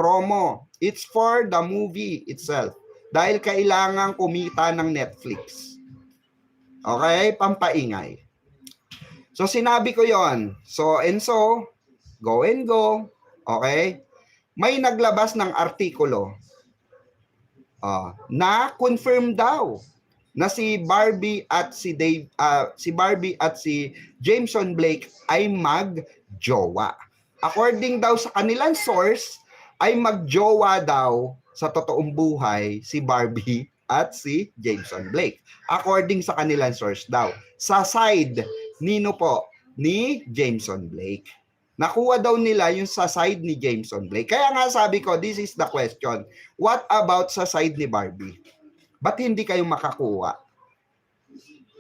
promo. It's for the movie itself. Dahil kailangan kumita ng Netflix. Okay? Pampaingay. So, sinabi ko yon. So, and so, go and go. Okay? May naglabas ng artikulo na confirm daw na si Barbie at si Jameson Blake ay mag-jowa. According daw sa kanilang source, ay mag-jowa daw sa totoong buhay si Barbie at si Jameson Blake. According sa kanilang source daw. Sa side, nino po? Ni Jameson Blake. Nakuha daw nila yung sa side ni Jameson Blake. Kaya nga sabi ko, this is the question. What about sa side ni Barbie? Ba't hindi kayo makakuha?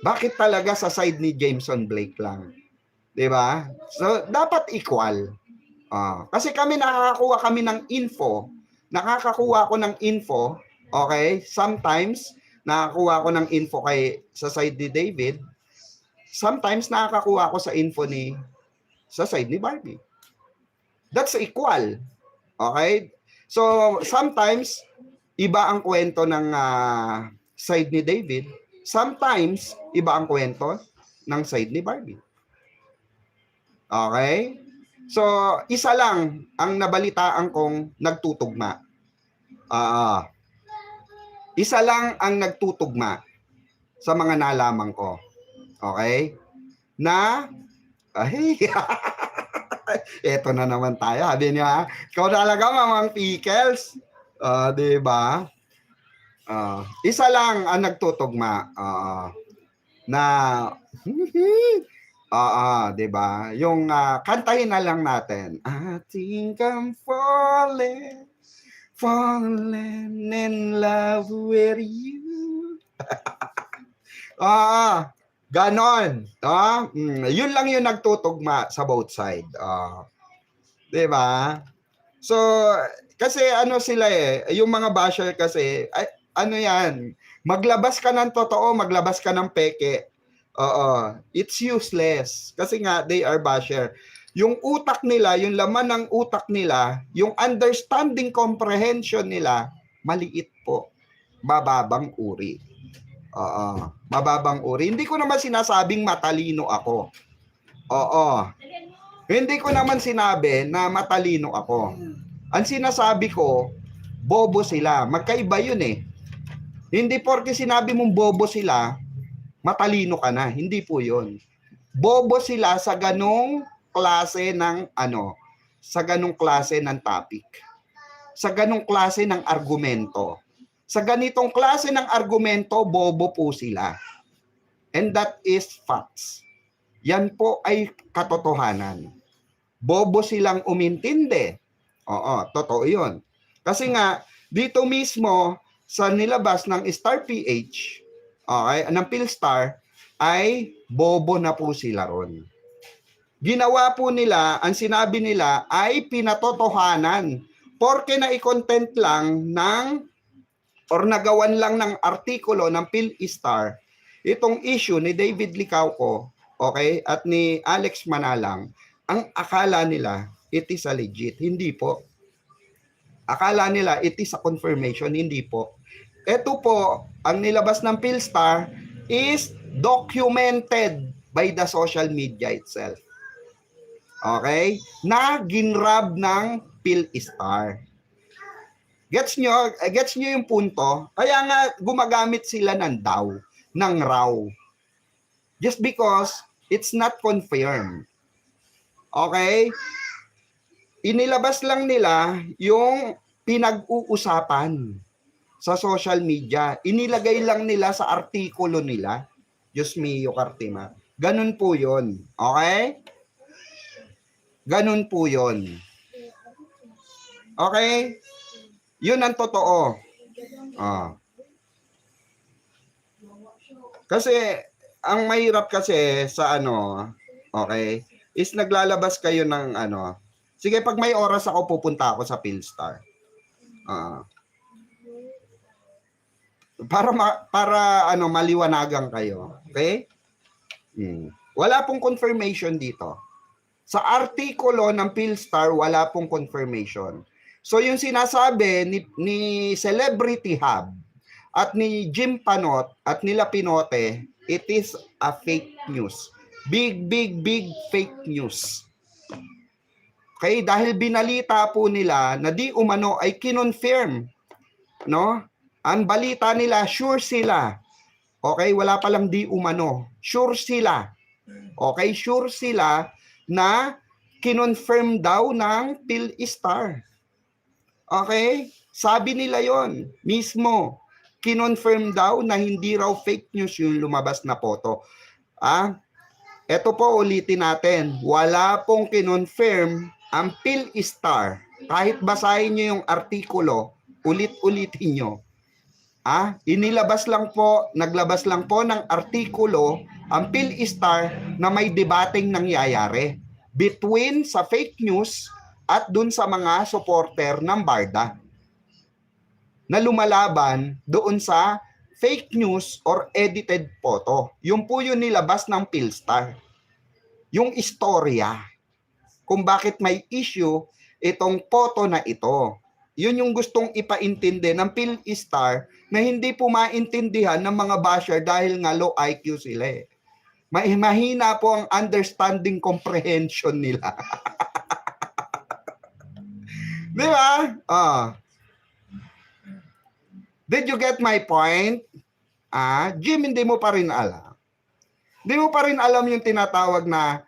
Bakit talaga sa side ni Jameson Blake lang? Diba? So, dapat equal. Kasi kami nakakakuha kami ng info. Nakakakuha ko ng info. Okay? Sometimes, nakakakuha ko ng info sa side ni David. Sometimes, nakakakuha ko sa info sa side ni Barbie. That's equal. Okay? So, sometimes, iba ang kwento ng side ni David. Sometimes, iba ang kwento ng side ni Barbie. Okay? So, isa lang ang nabalitaan kong nagtutugma. Isa lang ang nagtutugma sa mga nalaman ko. Okay? Eto na naman tayo. Sabi niya, ikaw talaga mamang pickles. Diba? Isa lang ang nagtutugma na diba? Yung kantahin na lang natin. I think I'm falling in love with you. Ganon. Yun lang yung nagtutugma sa both side. Diba? So, kasi sila yung mga basher kasi, yan, maglabas ka ng totoo, maglabas ka ng peke. It's useless. Kasi nga, they are basher. Yung utak nila, yung laman ng utak nila, yung understanding comprehension nila, maliit po. Mababang uri. Mababang uri. Hindi ko naman sinasabing matalino ako. Hindi ko naman sinabi na matalino ako. Ang sinasabi ko, bobo sila. Magkaiba yun eh. Hindi porke sinabi mong bobo sila, matalino ka na. Hindi po yun. Bobo sila sa ganong klase ng sa ganong klase ng topic. Sa ganong klase ng argumento. Sa ganitong klase ng argumento, bobo po sila. And that is facts. Yan po ay katotohanan. Bobo silang umintindi. Totoo yun. Kasi nga, dito mismo, sa nilabas ng Star PH, ng PhilStar, ay bobo na po sila ron. Ginawa po nila, ang sinabi nila, ay pinatotohanan. Porke na i-content lang or nagawan lang ng artikulo ng PhilStar, itong issue ni David Licauco, at ni Alex Manalang, ang akala nila, it is a legit. Hindi po. Akala nila, it is a confirmation. Hindi po. Ito po, ang nilabas ng PhilStar is documented by the social media itself. Okay? Na ginrab ng PhilStar. Gets nyo yung punto? Kaya nga gumagamit sila ng raw. Just because it's not confirmed. Okay? Inilabas lang nila yung pinag-uusapan sa social media. Inilagay lang nila sa artikulo nila. Diyos mio, Kartima. Ganun po yun. Okay? Ganun po yun. Okay? Yun ang totoo. Kasi, ang mahirap kasi sa okay, is naglalabas kayo ng sige, pag may oras ako, pupunta ako sa PhilStar. Para maliwanagan kayo. Okay? Wala pong confirmation dito. Sa artikulo ng PhilStar, wala pong confirmation. So yung sinasabi ni Celebrity Hub at ni Jim Panot at nila Pinote, it is a fake news. Big fake news. Okay, dahil binalita po nila na di umano ay kinonfirm, no? Ang balita nila, sure sila. Okay, wala palang di umano. Sure sila. Okay, sure sila na kinonfirm daw ng PhilStar. Okay? Sabi nila yon mismo. Kinonfirm daw na hindi raw fake news yung lumabas na photo. Ito po ulitin natin. Wala pong kinonfirm ang PhilStar. Kahit basahin nyo yung artikulo, ulit-ulitin nyo. Inilabas lang po, naglabas lang po ng artikulo ang PhilStar na may debating nangyayari between sa fake news at dun sa mga supporter ng Barda na lumalaban doon sa fake news or edited photo. Yung po yung nilabas ng PhilStar. Yung istorya kung bakit may issue itong photo na ito. Yun yung gustong ipaintindi ng PhilStar na hindi po maintindihan ng mga basher dahil nga low IQ sila eh. Mahina po ang understanding comprehension nila. Di ba? Did you get my point? Jim, hindi mo pa rin alam. Hindi mo pa rin alam yung tinatawag na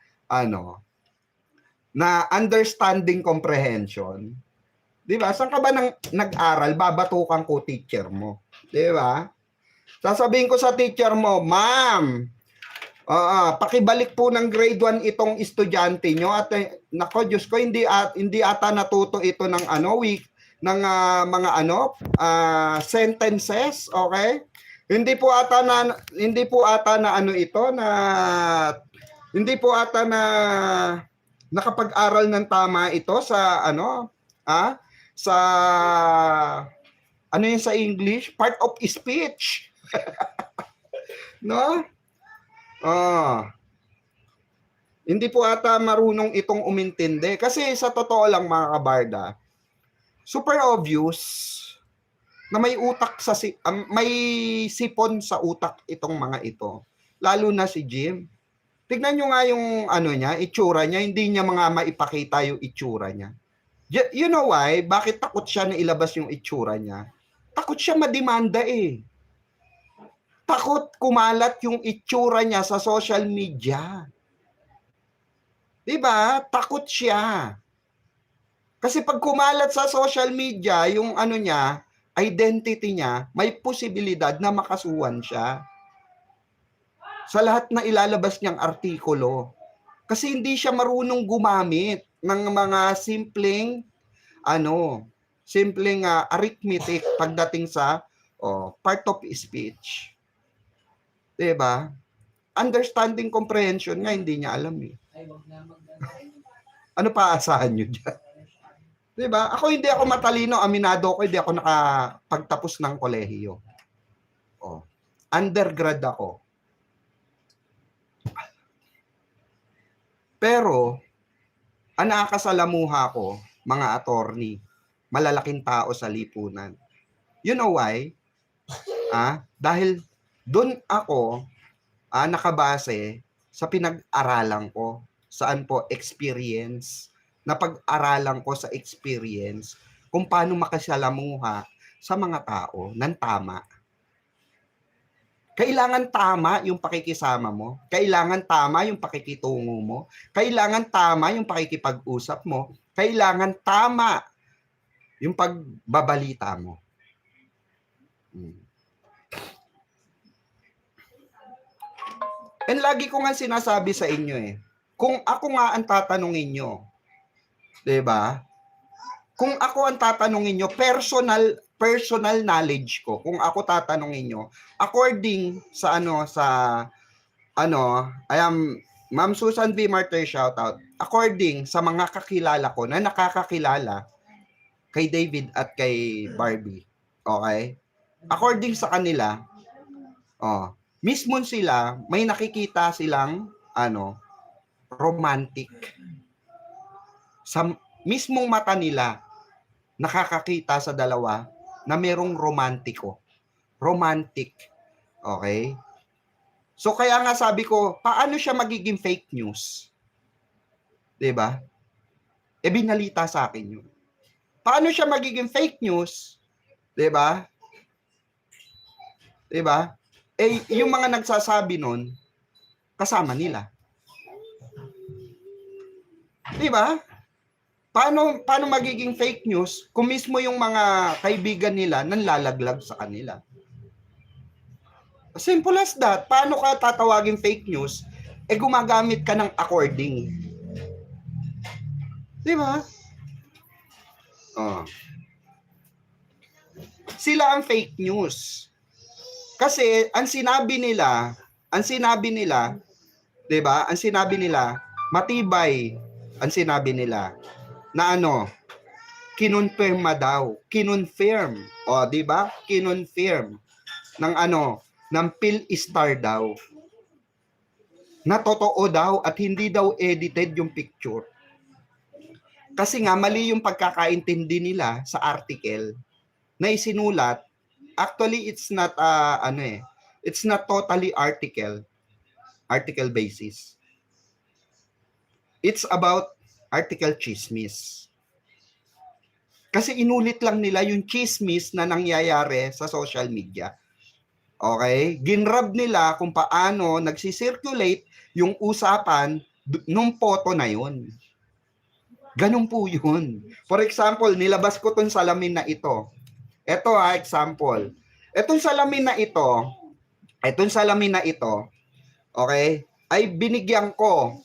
na understanding comprehension. Di ba? Saan ka ba nag-aral? Babatukan ko teacher mo. Di ba? Sasabihin ko sa teacher mo, ma'am, pakibalik po ng grade 1 itong estudyante nyo at nako Diyos ko hindi ata natuto ito ng week ng mga sentences, okay? Hindi po ata na hindi po ata na nakapag-aral ng tama ito sa sa yun sa English, part of speech. No? Hindi po ata marunong itong umintindi. Kasi sa totoo lang mga kabarda, super obvious na may utak may sipon sa utak itong mga ito. Lalo na si Jim. Tignan nyo nga yung itsura niya, hindi niya maipakita yung itsura niya. You know why? Bakit takot siya na ilabas yung itsura niya? Takot siya mademanda eh. Takot kumalat yung itsura niya sa social media. Diba? Takot siya. Kasi pag kumalat sa social media, yung identity niya, may posibilidad na makasuhan siya. Sa lahat na ilalabas niyang artikulo. Kasi hindi siya marunong gumamit ng mga simpleng arithmetic pagdating sa part of speech. Diba? Understanding comprehension nga hindi niya alam eh. Ano pa asahan niyo diyan? Diba? Hindi ako matalino, aminado ko, hindi ako nakapagtapos ng kolehiyo. Undergrad ako. Pero, ang nakakasalamuha ko, mga attorney, malalaking tao sa lipunan. You know why? Dahil doon ako nakabase sa pinag-aralan ko. Saan po? Experience. Napag-aralan ko sa experience kung paano makasalamuha sa mga tao ng tama. Kailangan tama yung pakikisama mo. Kailangan tama yung pakikitungo mo. Kailangan tama yung pakikipag-usap mo. Kailangan tama yung pagbabalita mo. And lagi ko nga sinasabi sa inyo kung ako nga ang tatanungin nyo, diba? Kung ako ang tatanungin nyo, personal knowledge ko, kung ako tatanungin nyo, according sa I am Ma'am Susan B. Martyr, shout out. According sa mga kakilala ko na nakakakilala kay David at kay Barbie, okay? According sa kanila, mismo sila, may nakikita silang romantic sa mismong mata nila nakakakita sa dalawa na merong romantiko. Romantic. Okay? So kaya nga sabi ko, paano siya magiging fake news? 'Di ba? Binalita sa akin yun. Paano siya magiging fake news? 'Di ba? 'Di ba? Yung mga nagsasabi nun, kasama nila. 'Di ba? Paano magiging fake news kung mismo yung mga kaibigan nila nanlalaglag sa kanila? Simple as that. Paano ka tatawagin fake news? Gumagamit ka ng according. Di ba? Oh. Sila ang fake news. Kasi ang sinabi nila, 'di ba? Ang sinabi nila, matibay ang sinabi nila na kinonfirma daw. Kinonfirm. O, 'di ba? Kinonfirm ng ng PhilStar daw. Na totoo daw at hindi daw edited yung picture. Kasi nga mali yung pagkakaintindi nila sa article na isinulat. Actually, it's not it's not totally article basis. It's about article chismis. Kasi inulit lang nila yung chismis na nangyayari sa social media. Okay? Ginrab nila kung paano nagsisirculate yung usapan nung photo na yun. Ganun po yun. For example, nilabas ko tong salamin na ito. Ito example. Itong salamin na ito, okay, ay binigyan ko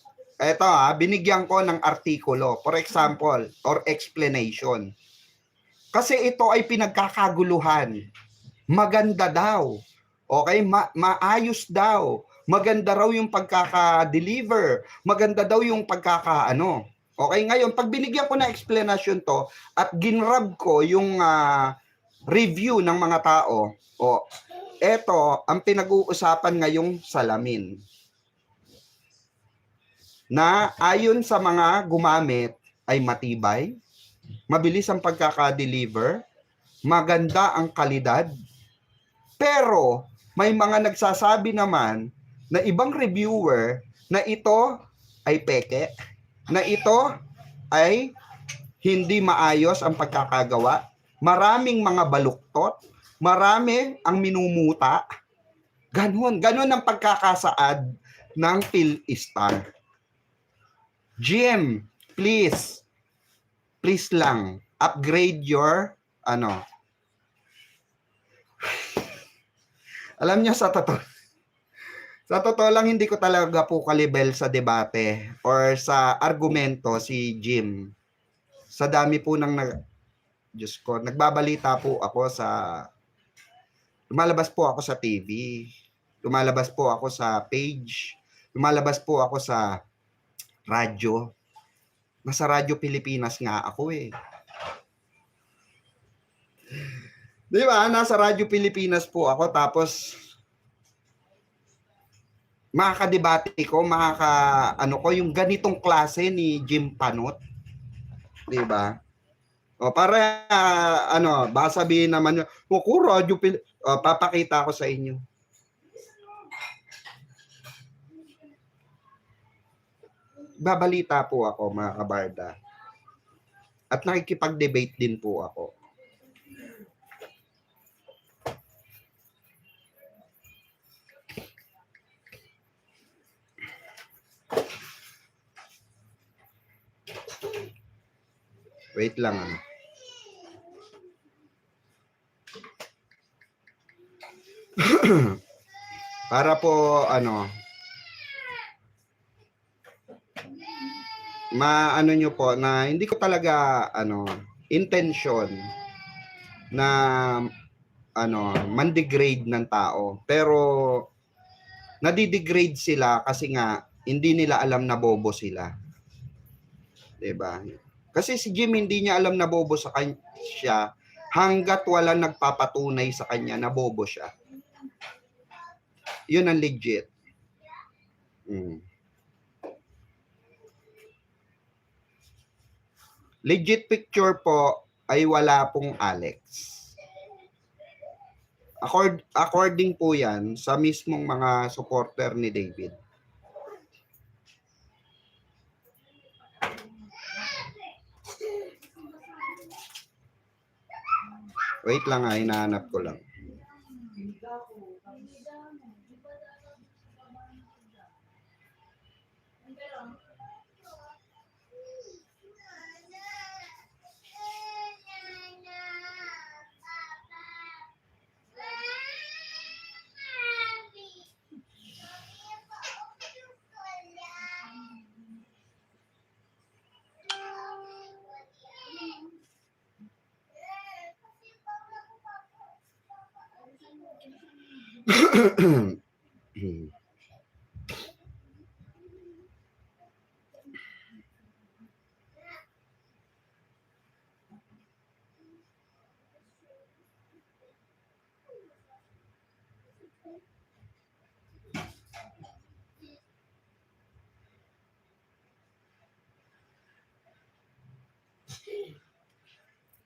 ng artikulo, for example, or explanation. Kasi ito ay pinagkakaguluhan. Maganda daw. Okay, maayos daw. Maganda raw yung pagkaka-deliver. Maganda daw yung pagkaka-ano. Okay, ngayon, pag binigyan ko na explanation to at ginrab ko yung review ng mga tao, eto ang pinag-uusapan ngayong salamin. Na ayon sa mga gumamit ay matibay, mabilis ang pagkaka-deliver, maganda ang kalidad, pero may mga nagsasabi naman na ibang reviewer na ito ay peke, na ito ay hindi maayos ang pagkakagawa, maraming mga baluktot, marami ang minumuta. Ganon ang pagkakasaad ng PhilStar. Jim, please lang, upgrade your Alam niyo, sa totoo lang, hindi ko talaga po kalibel sa debate or sa argumento si Jim. Sa dami po Diyos ko, nagbabalita po ako lumalabas po ako sa TV, lumalabas po ako sa page, lumalabas po ako sa radyo. Nasa Radyo Pilipinas nga ako eh. Di ba? Nasa Radyo Pilipinas po ako, tapos makakadebate ko, yung ganitong klase ni Jim Panot. Di ba? O para baka sabihin naman niyo, Radyo papakita ko sa inyo. Babalita po ako, mga kabarda. At nakikipag-debate din po ako. Wait lang para po maano nyo po na hindi ko talaga intention na mandegrade ng tao, pero nadidegrade sila kasi nga hindi nila alam na bobo sila. 'Di ba? Kasi si Jim hindi niya alam na bobo siya hanggat wala nagpapatunay sa kanya na bobo siya. Yun ang legit. Legit picture po ay wala pong Alex. According po yan sa mismong mga supporter ni David. Wait lang ha, hinahanap ko lang.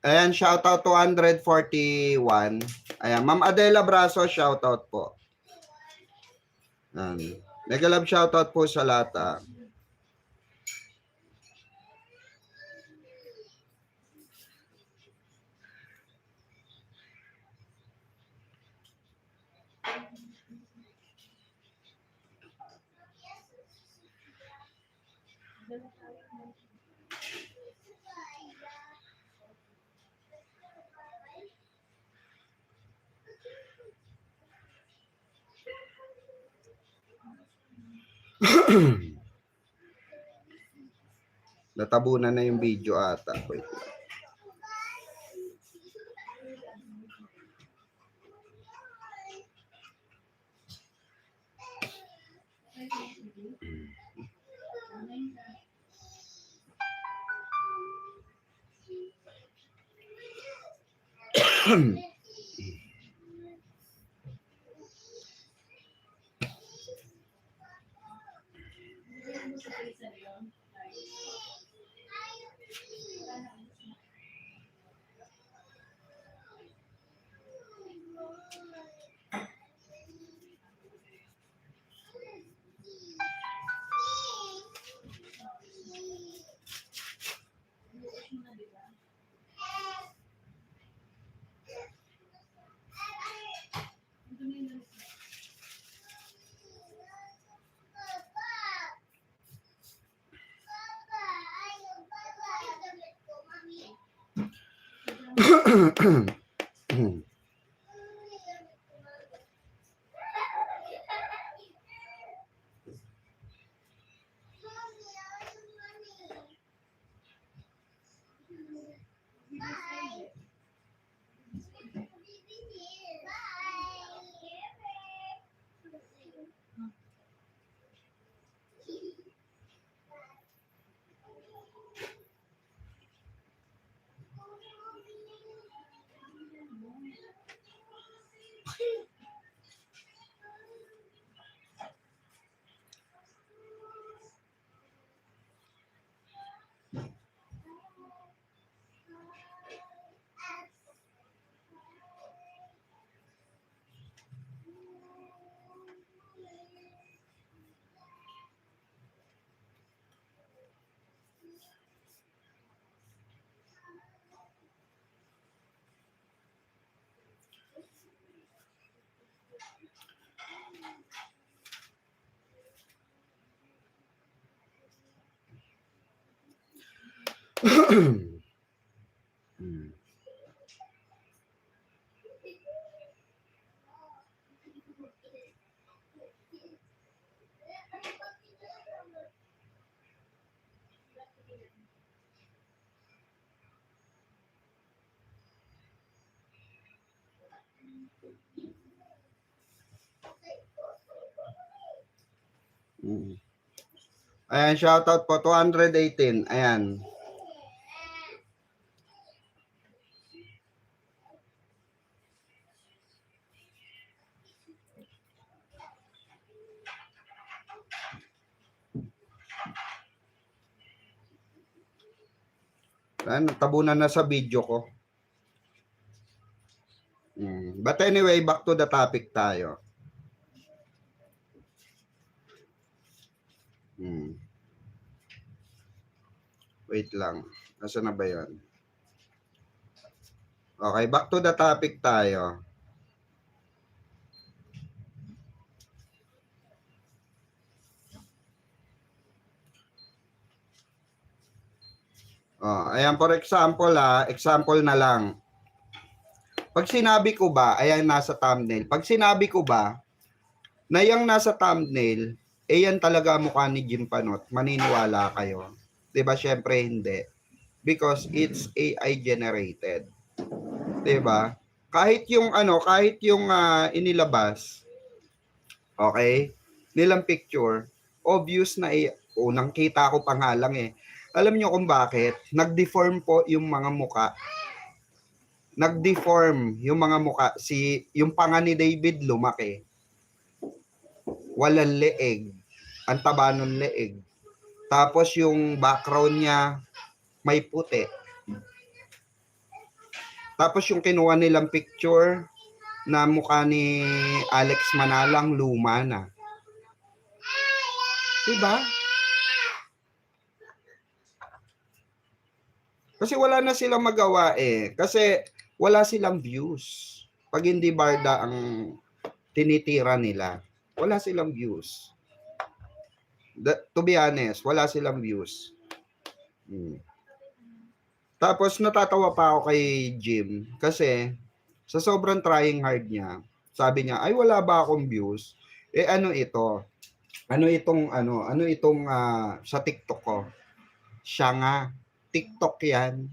Ayan, shoutout 241. Ayan, Ma'am Adela Braso, shoutout po. Mega love shoutout po sa lahat. Natabunan na yung video ata. Wait. Ayan, shoutout po 218. Ayan. Tabunan na sa video ko. But anyway, back to the topic tayo. Wait lang. Nasaan na ba yun? Okay, back to the topic tayo. Ayan, for example, example na lang. Pag sinabi ko ba, ayan nasa thumbnail, pag sinabi ko ba, na yung nasa thumbnail, yan talaga mukha ni Jim Panot, maniniwala kayo. Diba? Syempre hindi. Because it's AI generated. Diba? Kahit yung inilabas, okay, nilang picture, obvious na unang kita ko pa nga lang Alam nyo kung bakit? Nag-deform po yung mga muka. Nag-deform yung mga muka. Yung panga ni David lumaki. Walang leeg. Ang taba ng leeg. Tapos yung background niya may puti. Tapos yung kinuha nilang picture na mukha ni Alex Manalang luma na. Diba? Kasi wala na silang magawa Kasi wala silang views. Pag hindi barda ang tinitira nila, wala silang views. To be honest, wala silang views. Tapos natatawa pa ako kay Jim kasi sa sobrang trying hard niya, sabi niya, ay wala ba akong views? Ano ito? Ano itong sa TikTok ko? Siya nga, TikTok yan.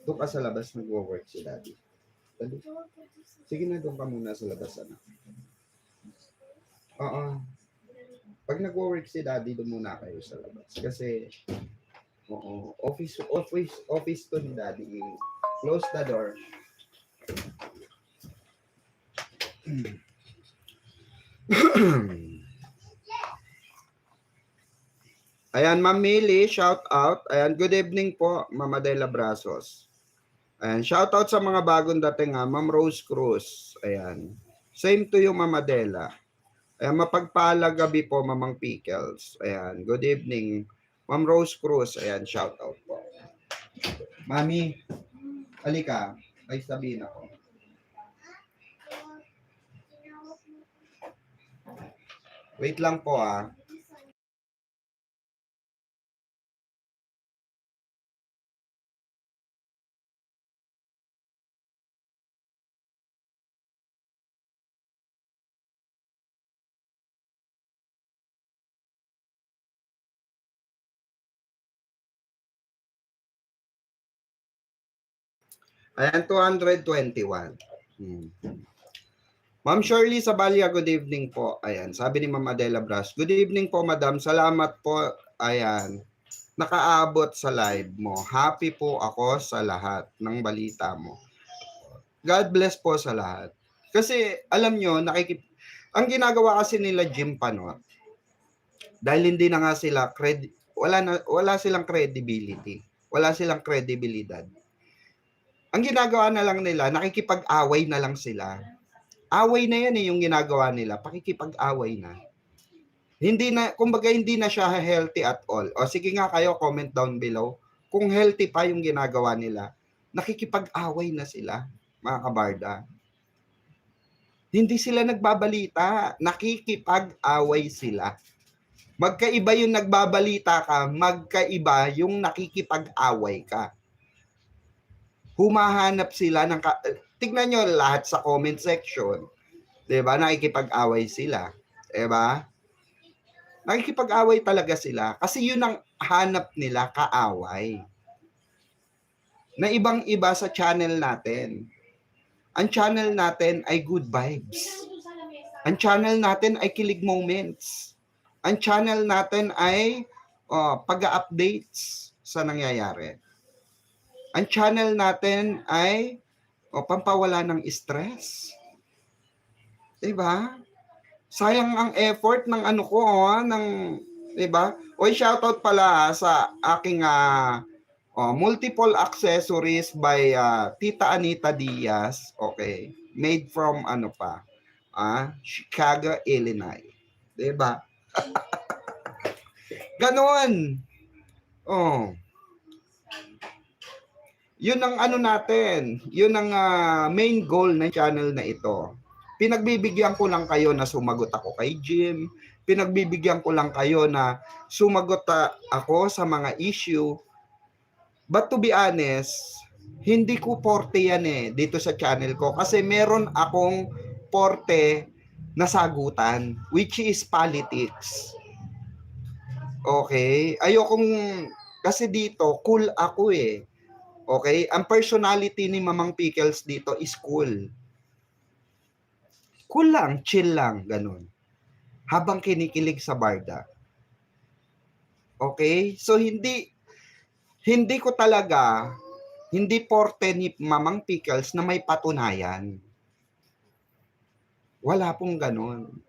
Doon ka sa labas nag-work si Daddy. Sige na, doon ka muna sa labas. Oo. Pag nag-work si Daddy, doon muna kayo sa labas. Kasi, office to ni Daddy. Close the door. Ayan, Ma'am Millie, shout out. Ayan, good evening po, Mama Dela Brazos. Ayan, shout out sa mga bagong dating Ma'am Rose Cruz. Ayan. Same to you, Mama Dela. Ayan, mapagpalang gabi po, Mamang Pickles. Ayan, good evening, Ma'am Rose Cruz. Ayan, shout out po. Mami, halika. Ay, sabihin ako. Wait lang po Ayan, 221. Ma'am Shirley Sabalia, good evening po. Ayan, sabi ni Ma'am Adela Bras, good evening po, Madam. Salamat po. Ayan, nakaabot sa live mo. Happy po ako sa lahat ng balita mo. God bless po sa lahat. Kasi, alam nyo, ang ginagawa kasi nila Jim Panot, dahil hindi na nga sila, wala silang credibility. Wala silang credibilidad. Ang ginagawa na lang nila, nakikipag-away na lang sila. Away na yan yung ginagawa nila. Pakikipag-away na. Kumbaga hindi na siya healthy at all. O sige nga kayo, comment down below. Kung healthy pa yung ginagawa nila, nakikipag-away na sila, mga kabarda. Hindi sila nagbabalita. Nakikipag-away sila. Magkaiba yung nagbabalita ka, magkaiba yung nakikipag-away ka. Humahanap sila ng tignan nyo lahat sa comment section. 'Di ba? Nakikipag-away sila. 'Di ba? Nakikipag-away talaga sila kasi yun ang hanap nila, kaaway. Na ibang-iba sa channel natin. Ang channel natin ay good vibes. Ang channel natin ay kilig moments. Ang channel natin ay pag-updates sa nangyayari. Ang channel natin ay pampawala ng stress. Diba? Sayang ang effort ng ng, diba? Oy, shoutout pala sa aking Multiple accessories by Tita Anita Diaz. Okay. Made from ano pa? Chicago, Illinois. Diba? Ganon. Oh. Yun ang ano natin. Yun ang main goal ng channel na ito. Pinagbibigyan ko lang kayo na sumagot ako kay Jim. Pinagbibigyan ko lang kayo na sumagot ako sa mga issue. But to be honest, hindi ko porte yan dito sa channel ko. Kasi meron akong porte na sagutan, which is politics. Okay? Ayokong, kasi dito, cool ako Okay? Ang personality ni Mamang Pickles dito is cool. Cool lang, chill lang, ganun. Habang kinikilig sa barda. Okay? So, hindi ko talaga, hindi porte ni Mamang Pickles na may patunayan. Wala pong ganun.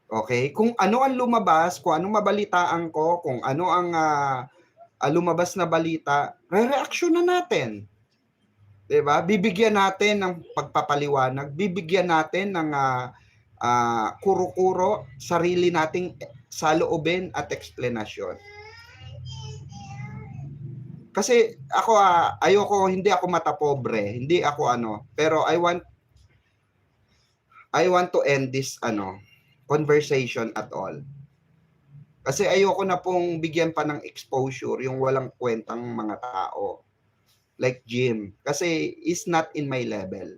Okay? Kung ano ang lumabas, kung ano mabalitaan ko, kung ano ang lumabas na balita, re-reaction na natin. Diba? Bibigyan natin ng pagpapaliwanag, bibigyan natin ng kuro-kuro, sarili nating saloobin at explanation. Kasi ako, hindi ako matapobre, hindi ako pero I want to end this conversation at all. Kasi ayoko na pong bigyan pa ng exposure yung walang kwentang mga tao. Like Jim. Kasi is not in my level.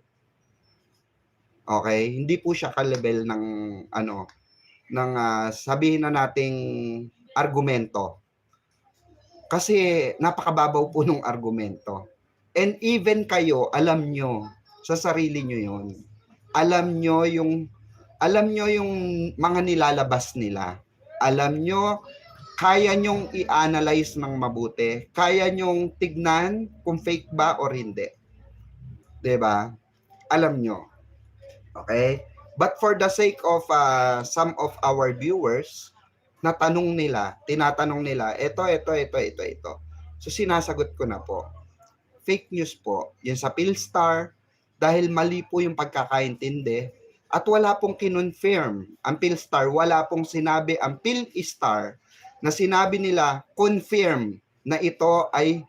Okay? Hindi po siya ka-level ng sabihin na nating argumento. Kasi napakababaw po ng argumento. And even kayo, alam nyo sa sarili nyo yon. Alam nyo yung mga nilalabas nila. Alam nyo, kaya nyong i-analyze ng mabuti. Kaya nyong tignan kung fake ba or hindi. Diba? Alam nyo. Okay? But for the sake of some of our viewers, tinatanong nila, ito. So sinasagot ko na po. Fake news po. Yun sa PhilStar, dahil mali po yung pagkakaintindi, at wala pong kinonfirm ang PhilStar, wala pong sinabi ang PhilStar na sinabi nila, confirm na ito ay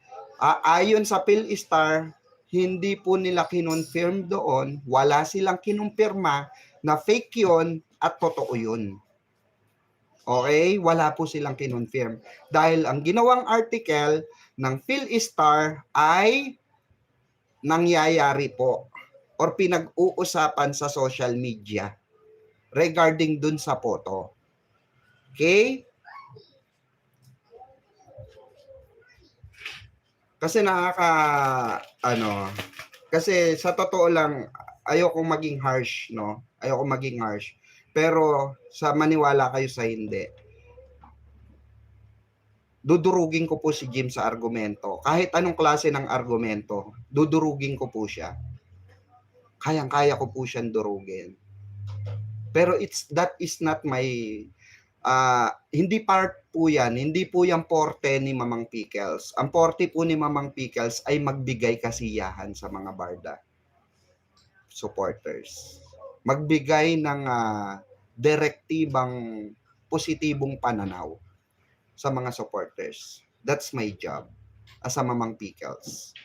ayon sa PhilStar, hindi po nila kinonfirm doon, wala silang kinumpirma na fake yun at totoo yun. Okay? Wala po silang kinonfirm. Dahil ang ginawang article ng PhilStar ay nangyayari po or pinag-uusapan sa social media regarding dun sa photo. Okay? Kasi kasi sa totoo lang, ayokong maging harsh, no? Ayokong maging harsh. Pero sa maniwala kayo sa hindi, dudurugin ko po si Jim sa argumento. Kahit anong klase ng argumento, dudurugin ko po siya. Kayang-kaya ko po siyang durugin. Pero that is not my hindi part po yan, hindi po yan porte ni Mamang Pickles. Ang porte po ni Mamang Pickles ay magbigay kasiyahan sa mga barda supporters. Magbigay ng direktibang positibong pananaw sa mga supporters. That's my job as a Mamang Pickles.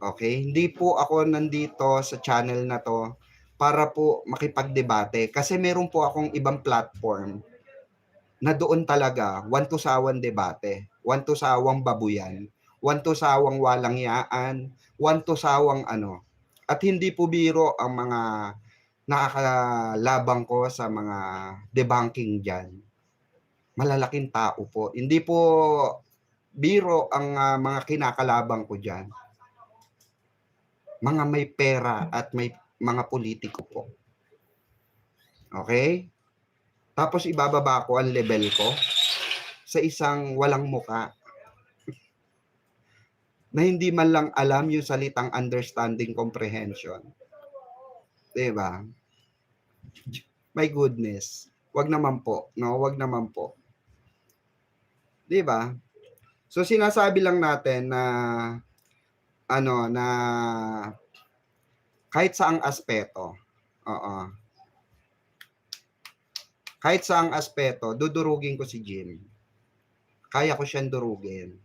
Okay? Hindi po ako nandito sa channel na to para po makipagdebate kasi meron po akong ibang platform na doon talaga, want to sawang debate, want to sawang babuyan, want to sawang walang yaan, want to sawang At hindi po biro ang mga nakakalabang ko sa mga debunking dyan. Malalaking tao po. Hindi po biro ang mga kinakalabang ko dyan. Mga may pera at may mga politiko po. Okay? Tapos ibababa ko ang level ko sa isang walang muka na hindi man lang alam yung salitang understanding comprehension. Diba? My goodness. Wag naman po. No? Wag naman po. Diba? So sinasabi lang natin na ano na kahit saang aspeto, oo. Kahit saang aspeto, dudurugin ko si Jim. Kaya ko siyang durugin.